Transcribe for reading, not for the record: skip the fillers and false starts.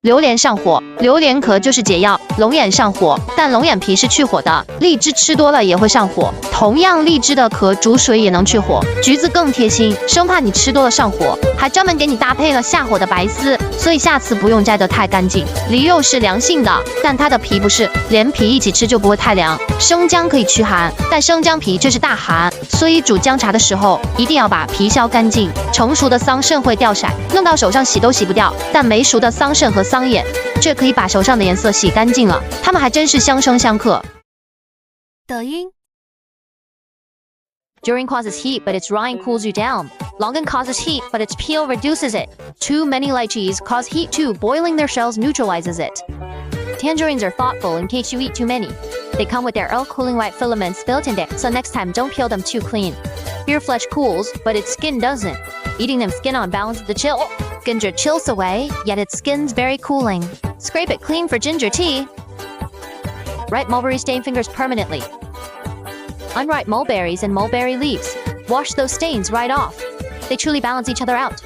榴莲上火，榴莲壳就是解药，龙眼上火，但龙眼皮是去火的。荔枝吃多了也会上火，同样荔枝的壳煮水也能去火。橘子更贴心，生怕你吃多了上火，还专门给你搭配了下火的白丝，所以下次不用摘得太干净。梨肉是凉性的，但它的皮不是，连皮一起吃就不会太凉。生姜可以驱寒，但生姜皮却是大寒，所以煮姜茶的时候一定要把皮削干净。成熟的桑葚会掉色，弄到手上洗都洗不掉，但没熟的桑葚和桑叶，这可以把手上的颜色洗干净了。它们还真是相生相克。德音 During causes heat, but its rind cools you down. Longan causes heat, but its peel reduces it. Too many lychees cause heat too. Boiling their shells neutralizes it. Tangerines are thoughtful in case you eat too many. They come with their own cooling white filaments built in there, so next time don't peel them too clean. Beer flesh cools, but its skin doesn't. Eating them skin on balances the chill. Ginger chills away, yet its skin's very cooling. Scrape it clean for ginger tea. Ripe mulberry stain fingers permanently. Unripe mulberries and mulberry leaves. Wash those stains right off. They truly balance each other out.